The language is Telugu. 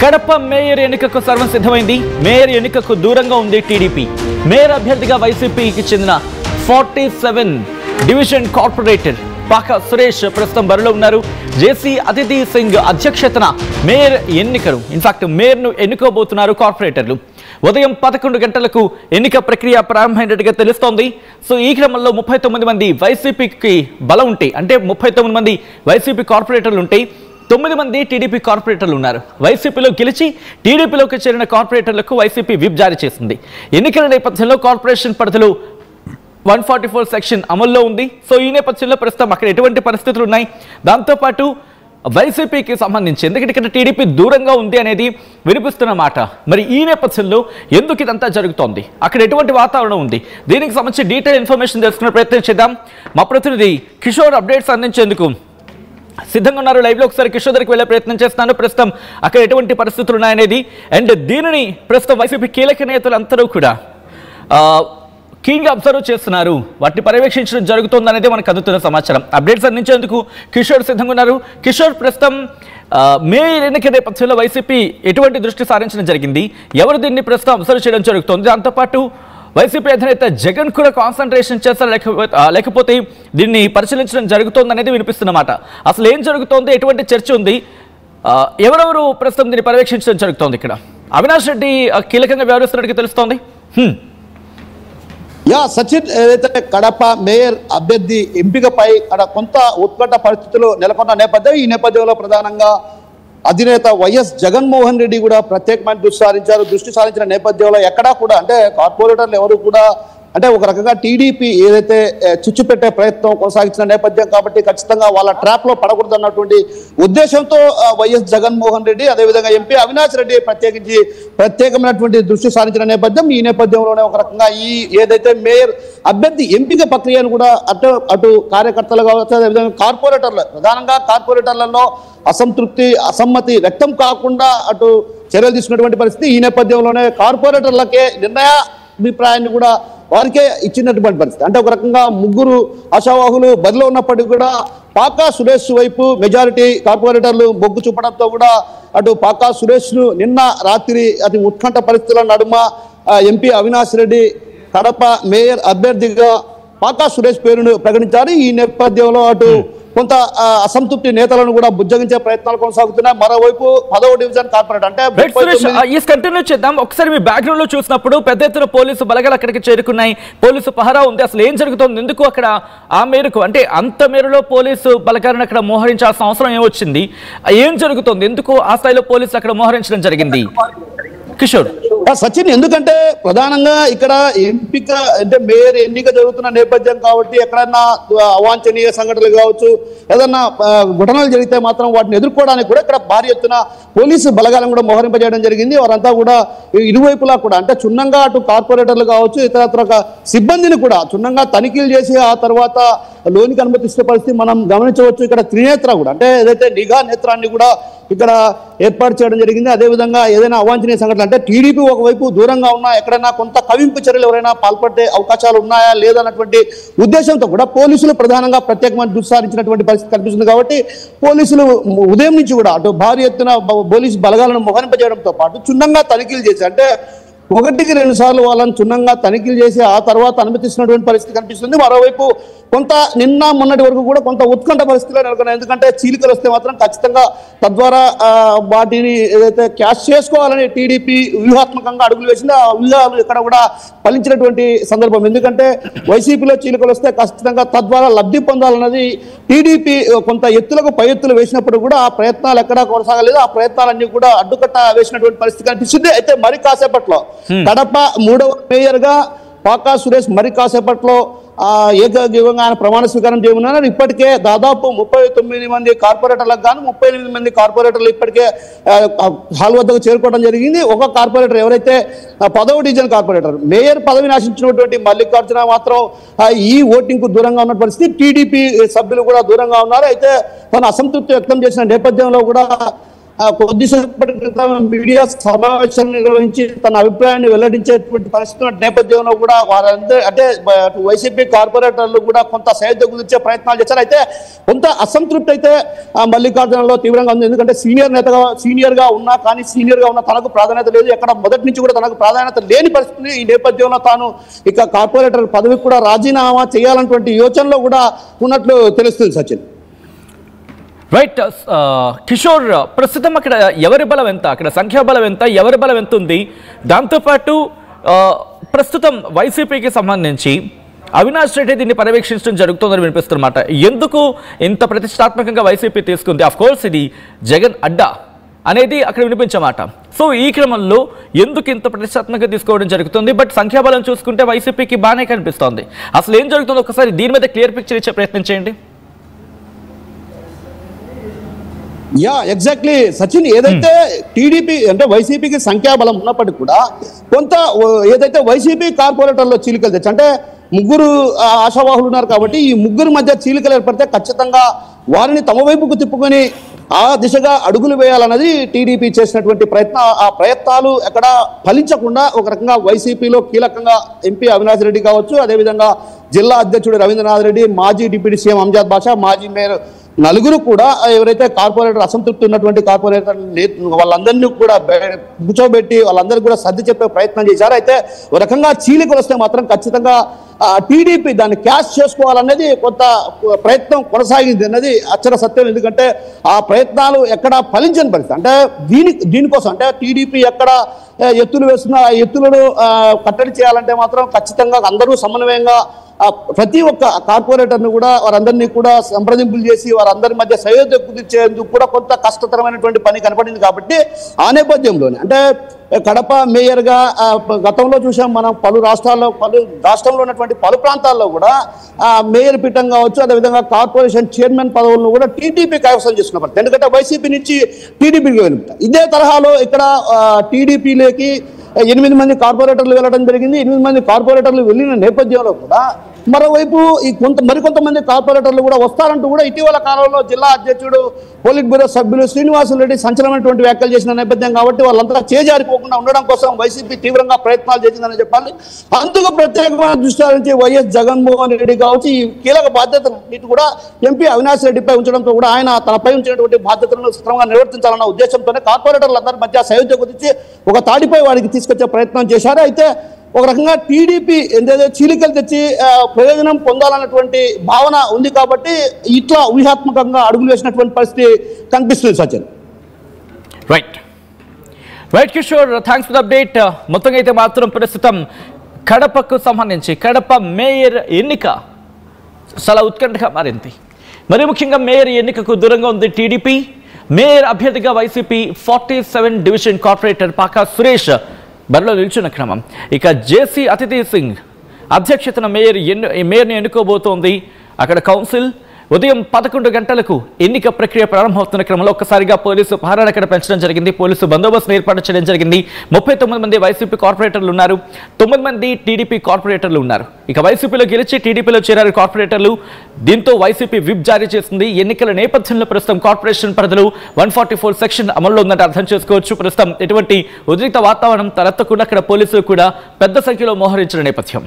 కడప మేయర్ ఎన్నికకు సర్వం సిద్ధమైంది. మేయర్ ఎన్నికకు దూరంగా ఉంది టీడీపీ. మేయర్ అభ్యర్థిగా వైసీపీకి చెందిన 47 డివిజన్ కార్పొరేటర్ పాకా సురేష్ ప్రస్తుతం బరిలో ఉన్నారు. జేసీ అతిథి సింగ్ అధ్యక్షతన మేయర్ ఎన్నికలు ఇన్ఫాక్ట్ మేయర్ను ఎన్నుకోబోతున్నారు కార్పొరేటర్లు. ఉదయం 11 గంటలకు ఎన్నిక ప్రక్రియ ప్రారంభమైనట్టుగా తెలుస్తోంది. సో ఈ క్రమంలో 39 మంది వైసీపీకి బలం ఉంటే, అంటే 39 మంది వైసీపీ కార్పొరేటర్లు ఉంటే 9 మంది టీడీపీ కార్పొరేటర్లు ఉన్నారు. వైసీపీలో గెలిచి టీడీపీలోకి చేరిన కార్పొరేటర్లకు వైసీపీ విప్ జారీ చేసింది. ఎన్నికల నేపథ్యంలో కార్పొరేషన్ పరిధిలో 144 సెక్షన్ అమల్లో ఉంది. సో ఈ నేపథ్యంలో ప్రస్తుతం అక్కడ ఎటువంటి పరిస్థితులు ఉన్నాయి, దాంతోపాటు వైసీపీకి సంబంధించి ఎందుకంటే ఇక్కడ టీడీపీ దూరంగా ఉంది అనేది వినిపిస్తున్న మాట. మరి ఈ నేపథ్యంలో ఎందుకు ఇదంతా జరుగుతోంది, అక్కడ ఎటువంటి వాతావరణం ఉంది, దీనికి సంబంధించి డీటెయిల్ ఇన్ఫర్మేషన్ తెలుసుకునే ప్రయత్నం చేద్దాం. మా ప్రతినిధి కిషోర్ అప్డేట్స్ అందించేందుకు సిద్ధంగా ఉన్నారు. లైవ్ లో ఒకసారి కిషోర్ దగ్గరికి వెళ్ళే ప్రయత్నం చేస్తున్నాను. ప్రస్తుతం అక్కడ ఎటువంటి పరిస్థితులు ఉన్నాయనేది అండ్ దీనిని ప్రస్తుతం వైసీపీ కీలక నేతలు అందరూ కూడా కీన్గా అబ్జర్వ్ చేస్తున్నారు, వాటిని పర్యవేక్షించడం జరుగుతుంది అనేది మనకు అందుతున్న సమాచారం. అప్డేట్స్ అందించేందుకు కిషోర్ సిద్ధంగా ఉన్నారు. కిషోర్, ప్రస్తుతం మేయర్ ఎన్నిక నేపథ్యంలో వైసీపీ ఎటువంటి దృష్టి సారించడం జరిగింది, ఎవరు దీన్ని ప్రస్తుతం అబ్జర్వ్ చేయడం జరుగుతుంది, దాంతోపాటు వైసీపీ అధినేత జగన్ కూడా కాన్సన్ట్రేషన్ చేస్తారు లేకపోతే దీన్ని పరిశీలించడం జరుగుతోంది అనేది వినిపిస్తున్నమాట. అసలు ఏం జరుగుతోంది, ఎటువంటి చర్చ ఉంది, ఎవరెవరు ప్రస్తుతం దీన్ని పర్యవేక్షించడం జరుగుతోంది? ఇక్కడ అవినాష్ రెడ్డి కీలకంగా వ్యవహరిస్తున్నట్టుగా తెలుస్తోంది. సచిన్, ఏదైతే కడప మేయర్ అభ్యర్థి ఎంపికపై కొంత ఉత్కంఠ పరిస్థితులు నెలకొన్న నేపథ్యం, ఈ నేపథ్యంలో ప్రధానంగా అధినేత వైఎస్ జగన్మోహన్ రెడ్డి కూడా ప్రత్యేకమైన దృష్టి సారించిన నేపథ్యంలో ఎక్కడా కూడా అంటే కార్పొరేటర్లు ఎవరు కూడా అంటే ఒక రకంగా టీడీపీ ఏదైతే చిచ్చు పెట్టే ప్రయత్నం కొనసాగించిన నేపథ్యం కాబట్టి ఖచ్చితంగా వాళ్ళ ట్రాప్ లో పడకూడదు అన్నటువంటి ఉద్దేశంతో వైఎస్ జగన్మోహన్ రెడ్డి అదేవిధంగా ఎంపీ అవినాష్ రెడ్డి ప్రత్యేకమైనటువంటి దృష్టి సారించిన నేపథ్యం. ఈ నేపథ్యంలోనే ఒక రకంగా ఈ ఏదైతే మేయర్ అభ్యర్థి ఎంపిక ప్రక్రియను కూడా అటు కార్యకర్తలు కావచ్చు, అదేవిధంగా కార్పొరేటర్లు, ప్రధానంగా కార్పొరేటర్లలో అసమ్మతి వ్యక్తం కాకుండా అటు చర్యలు తీసుకున్నటువంటి పరిస్థితి. ఈ నేపథ్యంలోనే కార్పొరేటర్లకే నిర్ణయాభిప్రాయాన్ని కూడా వారికే ఇచ్చినటువంటి పరిస్థితి. అంటే ఒక రకంగా ముగ్గురు ఆశావాహులు బరిలో ఉన్నప్పటికీ కూడా పాకా సురేష్ వైపు మెజారిటీ కార్పొరేటర్లు మొగ్గు చూపడంతో కూడా అటు పాకా సురేష్ ను నిన్న రాత్రి అతి ఉత్కంఠ పరిస్థితుల నడుమ ఎంపీ అవినాష్ రెడ్డి కడప మేయర్ అభ్యర్థిగా పాకా సురేష్ పేరును ప్రకటించారు. ఈ నేపథ్యంలో అటు కొంత అసంతృప్తి నేతలను కూడా బుజ్జగించే ప్రయత్నాలు కొనసాగుతున్నాయి. మరోవైపు 10వ డివిజన్ కార్పొరేటర్ అంటే కంటిన్యూ చేద్దాం. ఒకసారి మీ బ్యాక్గ్రౌండ్ లో చూసినప్పుడు పెద్ద ఎత్తున పోలీసు బలగాలు అక్కడికి చేరుకున్నాయి, పోలీసు పహరా ఉంది. అసలు ఏం జరుగుతుంది, ఎందుకు అక్కడ ఆ మేరకు అంటే అంత మేరలో పోలీసు బలగాలను అక్కడ మోహరించాల్సిన అవసరం ఏమొచ్చింది, ఏం జరుగుతుంది, ఎందుకు ఆ స్థాయిలో పోలీసులు అక్కడ మోహరించడం జరిగింది? కిషోర్. సచిన్, ఎందుకంటే ప్రధానంగా ఇక్కడ ఎంపిక అంటే మేయర్ ఎన్నిక జరుగుతున్న నేపథ్యం కాబట్టి ఎక్కడన్నా అవాంఛనీయ సంఘటనలు కావచ్చు, ఏదన్నా ఘటనలు జరిగితే మాత్రం వాటిని ఎదుర్కోవడానికి కూడా ఇక్కడ భారీ ఎత్తున పోలీసు బలగాలను కూడా మోహరింపజేయడం జరిగింది. వారంతా కూడా ఇరువైపులా కూడా అంటే క్షుణ్ణంగా అటు కార్పొరేటర్లు కావచ్చు ఇతరత్ర సిబ్బందిని కూడా క్షుణ్ణంగా తనిఖీలు చేసి ఆ తర్వాత లోనికి అనుమతిస్తే పరిస్థితి మనం గమనించవచ్చు. ఇక్కడ త్రినేత్ర కూడా అంటే ఏదైతే నిఘా నేత్రాన్ని కూడా ఇక్కడ ఏర్పాటు చేయడం జరిగింది. అదేవిధంగా ఏదైనా అవాంఛనీయ సంఘటన అంటే టీడీపీ ఒకవైపు దూరంగా ఉన్నా ఎక్కడైనా కొంత కవింపు చర్యలు ఎవరైనా పాల్పడే అవకాశాలు ఉన్నాయా లేదన్నటువంటి ఉద్దేశంతో కూడా పోలీసులు ప్రధానంగా ప్రత్యేకమైన దృష్టి సారించినటువంటి పరిస్థితి కనిపిస్తుంది. కాబట్టి పోలీసులు ఉదయం నుంచి కూడా అటు భారీ ఎత్తున పోలీసు బలగాలను మోహరింపజేయడంతో పాటు క్షుణ్ణంగా తనిఖీలు చేసి అంటే 1-2 సార్లు వాళ్ళని క్షుణ్ణంగా తనిఖీలు చేసి ఆ తర్వాత అనుమతిస్తున్నటువంటి పరిస్థితి కనిపిస్తుంది. మరోవైపు కొంత నిన్న మొన్నటి వరకు కూడా కొంత ఉత్కంఠ పరిస్థితిలో నెలకొన్నాయి. ఎందుకంటే చీలికలు వస్తే మాత్రం ఖచ్చితంగా తద్వారా వాటిని ఏదైతే క్యాష్ చేసుకోవాలని టీడీపీ వ్యూహాత్మకంగా అడుగులు వేసింది. ఆ వ్యూహాలు ఇక్కడ కూడా ఫలించినటువంటి సందర్భం. ఎందుకంటే వైసీపీలో చీలికలు వస్తే ఖచ్చితంగా తద్వారా లబ్ధి పొందాలన్నది టీడీపీ కొంత ఎత్తులకు పై ఎత్తులు వేసినప్పుడు కూడా ఆ ప్రయత్నాలు ఎక్కడా కొనసాగలేదు. ఆ ప్రయత్నాలన్నీ కూడా అడ్డుకట్ట వేసినటువంటి పరిస్థితి కనిపిస్తుంది. అయితే మరి కాసేపట్లో కడప 3వ మేయర్ గా పాకా సురేష్ మరి కాసేపట్లో ఏకగ్రీవంగా ఆయన ప్రమాణ స్వీకారం చేయనున్నారు. ఇప్పటికే దాదాపు 39 మంది కార్పొరేటర్లకు గాను 38 మంది కార్పొరేటర్లు ఇప్పటికే హాల్ వద్దకు చేరుకోవడం జరిగింది. ఒక కార్పొరేటర్ ఎవరైతే 10వ డివిజన్ కార్పొరేటర్ మేయర్ పదవిని ఆశించినటువంటి మల్లికార్జున మాత్రం ఈ ఓటింగ్ కు దూరంగా ఉన్న పరిస్థితి, టీడీపీ సభ్యులు కూడా దూరంగా ఉన్నారు. అయితే తన అసంతృప్తి వ్యక్తం చేసిన నేపథ్యంలో కూడా కొద్దిసేపటి క్రితం మీడియా సమావేశం నిర్వహించి తన అభిప్రాయాన్ని వెల్లడించేటువంటి పరిస్థితి నేపథ్యంలో కూడా వారందరూ అంటే వైసీపీ కార్పొరేటర్లు కూడా కొంత సైద్య కుదిర్చే ప్రయత్నాలు చేశారు. అయితే కొంత అసంతృప్తి అయితే మల్లికార్జునలో తీవ్రంగా ఉంది. ఎందుకంటే సీనియర్గా ఉన్నా కానీ సీనియర్గా ఉన్న తనకు ప్రాధాన్యత లేదు, ఎక్కడ మొదటి నుంచి కూడా తనకు ప్రాధాన్యత లేని పరిస్థితి. ఈ నేపథ్యంలో తాను ఇక కార్పొరేటర్ పదవికి కూడా రాజీనామా చేయాలన్నటువంటి యోచనలో కూడా ఉన్నట్లు తెలుస్తుంది. సచిన్ రైట్. కిషోర్, ప్రస్తుతం అక్కడ ఎవరి బలం ఎంత, అక్కడ సంఖ్యాబలం ఎంత, ఎవరి బలం ఎంత ఉంది? దాంతోపాటు ప్రస్తుతం వైసీపీకి సంబంధించి అవినాష్ రెడ్డి దీన్ని పర్యవేక్షించడం జరుగుతుందని వినిపిస్తున్నమాట. ఎందుకు ఇంత ప్రతిష్టాత్మకంగా వైసీపీ తీసుకుంది? ఆఫ్ కోర్స్ ఇది జగన్ అడ్డా అనేది అక్కడ వినిపించమాట. సో ఈ క్రమంలో ఎందుకు ఇంత ప్రతిష్టాత్మకంగా తీసుకోవడం జరుగుతుంది? బట్ సంఖ్యాబలం చూసుకుంటే వైసీపీకి బాగానే కనిపిస్తోంది. అసలు ఏం జరుగుతుందో ఒకసారి దీని మీద క్లియర్ పిక్చర్ ఇచ్చే ప్రయత్నం చేయండి. ఎగ్జాక్ట్లీ సచిన్, ఏదైతే టీడీపీ అంటే వైసీపీకి సంఖ్యాబలం ఉన్నప్పటికీ కూడా కొంత ఏదైతే వైసీపీ కార్పొరేటర్లో చీలికలు తెచ్చి అంటే ముగ్గురు ఆశావాహులు ఉన్నారు కాబట్టి ఈ ముగ్గురు మధ్య చీలికలు ఏర్పడితే ఖచ్చితంగా వారిని తమ వైపుకు తిప్పుకొని ఆ దిశగా అడుగులు వేయాలన్నది టీడీపీ చేసినటువంటి ఆ ప్రయత్నాలు ఎక్కడ ఫలించకుండా ఒక రకంగా వైసీపీలో కీలకంగా ఎంపీ అవినాష్ రెడ్డి కావచ్చు, అదేవిధంగా జిల్లా అధ్యక్షుడు రవీంద్రనాథ్ రెడ్డి, మాజీ డిప్యూటీ సీఎం అంజాద్ బాషా, మాజీ మేయర్ నలుగురు కూడా ఎవరైతే కార్పొరేటర్ అసంతృప్తి ఉన్నటువంటి కార్పొరేటర్ వాళ్ళందరినీ కూడా కూర్చోబెట్టి వాళ్ళందరికీ కూడా సర్ది చెప్పే ప్రయత్నం చేశారు. అయితే ఒక రకంగా చీలికలు వస్తే మాత్రం ఖచ్చితంగా టీడీపీ దాన్ని క్యాష్ చేసుకోవాలనేది కొంత ప్రయత్నం కొనసాగింది అన్నది అక్షర సత్యం. ఎందుకంటే ఆ ప్రయత్నాలు ఎక్కడ ఫలించని పరిస్థితి. అంటే దీనికోసం అంటే టీడీపీ ఎక్కడ ఎత్తులు వేస్తున్నా ఆ ఎత్తులను కట్టడి చేయాలంటే మాత్రం ఖచ్చితంగా అందరూ సమన్వయంగా ప్రతి ఒక్క కార్పొరేటర్ని కూడా వారందరినీ కూడా సంప్రదింపులు చేసి వారందరి మధ్య సయోధ్య కుదిర్చేందుకు కూడా కొంత కష్టతరమైనటువంటి పని కనపడింది. కాబట్టి ఆ నేపథ్యంలోనే అంటే కడప మేయర్గా గతంలో చూసాం మనం పలు రాష్ట్రంలో ఉన్నటువంటి పలు ప్రాంతాల్లో కూడా మేయర్ పీఠం కావచ్చు, అదేవిధంగా కార్పొరేషన్ చైర్మన్ పదవులను కూడా టీడీపీ కైవసం చేసుకున్న పరిస్థితి. ఎందుకంటే వైసీపీ నుంచి టీడీపీకి వెళ్ళిపోతారు. ఇదే తరహాలో ఇక్కడ టీడీపీలోకి 8 మంది కార్పొరేటర్లు వెళ్ళడం జరిగింది. 8 మంది కార్పొరేటర్లు వెళ్ళిన నేపథ్యంలో కూడా మరోవైపు ఈ మరికొంతమంది కార్పొరేటర్లు కూడా వస్తారంటూ కూడా ఇటీవల కాలంలో జిల్లా అధ్యక్షుడు పోలిట్ బ్యూరో సభ్యులు శ్రీనివాసులరెడ్డి సంచలనమైనటువంటి వ్యాఖ్యలు చేసిన నేపథ్యం కాబట్టి వాళ్ళంతా చేజారిపోకుండా ఉండడం కోసం వైసీపీ తీవ్రంగా ప్రయత్నాలు చేసిందని చెప్పాలి. అందుకు ప్రత్యేకమైన దృష్టి నుంచి వైఎస్ జగన్మోహన్ రెడ్డి కావచ్చు ఈ కీలక బాధ్యతలు కూడా ఎంపీ అవినాష్ రెడ్డిపై ఉంచడంతో కూడా ఆయన తనపై ఉంచినటువంటి బాధ్యతలను సక్రమంగా నిర్వర్తించాలన్న ఉద్దేశంతోనే కార్పొరేటర్లందరి మధ్య సయోధ్య కుదిర్చి ఒక తాడిపై వాడికి తీసుకొచ్చే ప్రయత్నం చేశారు. అయితే ఒక రకంగా టీడీపీ ఏదైతే చీలికలు తెచ్చి ప్రయోజనం పొందాలన్నటువంటి భావన ఉంది కాబట్టి ఇట్లా ఊహాత్మకంగా అడుగులు వేసినటువంటి పరిస్థితి కనిపిస్తుంది. Sachin right Kishore, thanks for the update. మొత్తంగా అయితే మాత్రం ప్రస్తుతం కడపకు సంబంధించి కడప మేయర్ ఎన్నిక చాలా ఉత్కంఠగా మారింది. మరి ముఖ్యంగా మేయర్ ఎన్నికకు దూరంగా ఉంది టీడీపీ. మేయర్ అభ్యర్థిగా YCP 47 division corporator pak Suresh బరిలో నిల్చున్న క్రమం. ఇక జేసీ అతిథి సింగ్ అధ్యక్షతన మేయర్ని ఎన్నుకోబోతోంది. అక్కడ కౌన్సిల్ ఉదయం 11 గంటలకు ఎన్నిక ప్రక్రియ ప్రారంభమవుతున్న క్రమంలో ఒక్కసారిగా పోలీసు పహారాను అక్కడ పెంచడం జరిగింది. పోలీసు బందోబస్తును ఏర్పాటు చేయడం జరిగింది. 39 మంది వైసీపీ కార్పొరేటర్లు ఉన్నారు, 9 మంది టీడీపీ కార్పొరేటర్లు ఉన్నారు. ఇక వైసీపీలో గెలిచి టీడీపీలో చేరారు కార్పొరేటర్లు. దీంతో వైసీపీ విప్ జారీ చేసింది. ఎన్నికల నేపథ్యంలో ప్రస్తుతం కార్పొరేషన్ పరిధిలో 144 సెక్షన్ అమల్లో ఉందంటే అర్థం చేసుకోవచ్చు. ప్రస్తుతం ఎటువంటి ఉద్రిక్త వాతావరణం తలెత్తకుండా అక్కడ పోలీసులు కూడా పెద్ద సంఖ్యలో మోహరించిన నేపథ్యం.